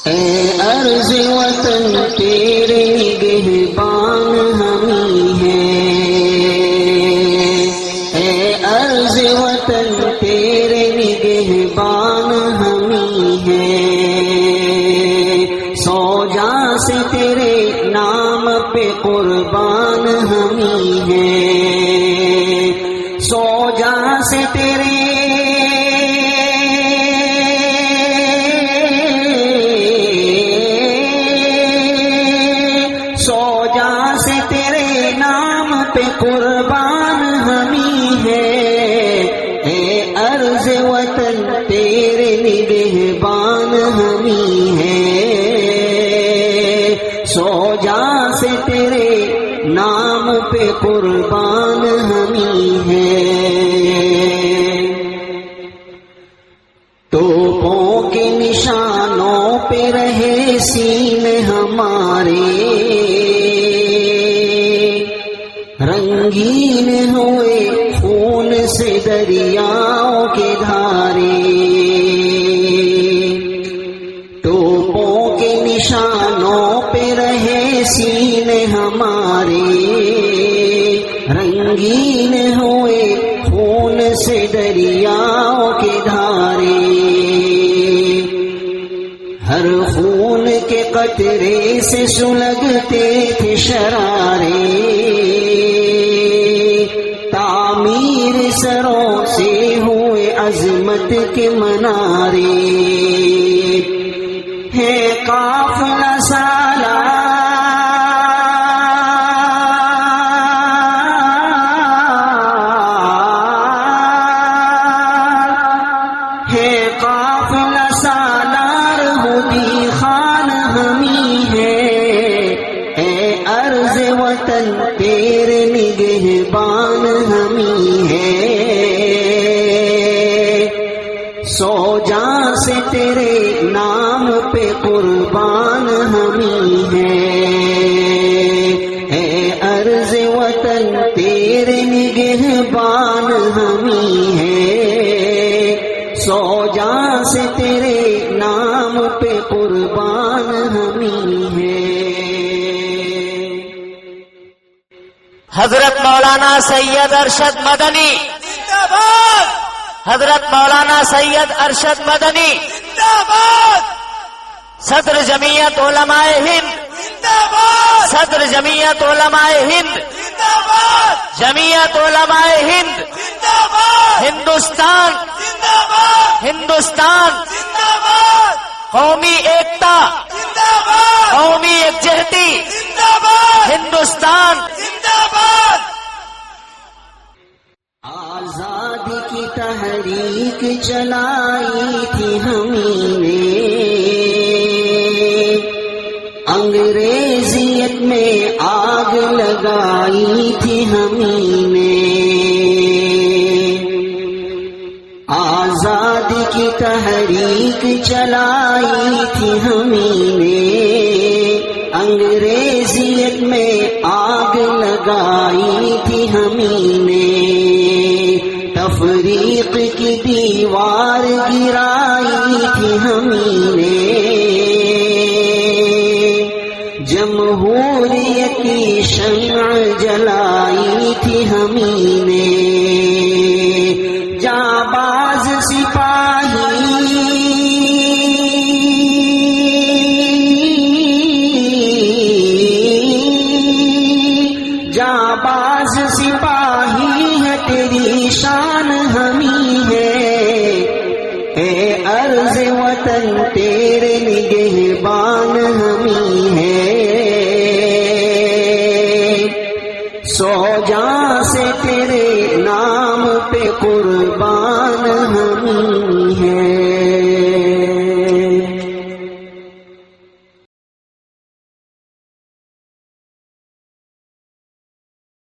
اے عرض وطن تیرے نگہبان ہمیں ہیں، اے عرض وطن تیرے نگہبان ہمیں ہیں، سو جاں سے تیرے نام پہ قربان ہمیں ہیں، سو جاں سے تیرے قربان ہمیں ہے، اے عرض وطن تیرے نگہبان ہمیں ہے، سو جاں سے تیرے نام پہ قربان ہمیں ہے۔ توپوں کے نشانوں پہ رہے سینے ہمارے، رنگین ہوئے خون سے دریاؤں کے دھارے، توپوں کے نشانوں پہ رہے سینے ہمارے، رنگین ہوئے خون سے دریاؤں کے دھارے، ہر خون کے قطرے سے سلگتے تھے شرارے، تعمیر سروں سے ہوئے عظمت کے منارے، ہے قافلہ سالار ہے، قافلہ سالار ہدی خان ہمیں ہے، اے عرض وطن تیرے نگہبان ہمیں ہے، سو جاں سے تیرے نام پہ قربان ہمیں ہے، اے عرض وطن تیرے نگہبان ہمیں ہے، سو جاں سے تیرے نام پہ قربان ہمیں ہے۔ حضرت مولانا سید ارشد مدنی زندہ باد، حضرت مولانا سید ارشد مدنی زندہ باد، صدر جمعیت علماء ہند زندہ باد، صدر جمعیت علماء ہند زندہ باد، جمعیت علماء ہند زندہ باد، ہندوستان زندہ باد، ہندوستان زندہ باد، قومی ایکتا زندہ باد، قومی یکجہتی زندہ باد، ہندوستان زندہ باد۔ آزادی کی تحریک چلائی تھی ہمیں نے، انگریزیت میں آگ لگائی تھی ہمیں نے، آزادی کی تحریک چلائی تھی ہمیں نے، انگریزیت میں آگ لگائی تھی ہمیں نے، تفریق کی دیوار گرائی تھی ہمیں نے، جمہوریت کی شمع جلائی تھی ہمیں نے، جانباز سپاہی جانباز سپاہی ہے تیری شان ہمیں ہے، اے عرض وطن تیرے نگہبان ہمیں ہے، سو جاں سے تیرے نام پہ قربان ہمیں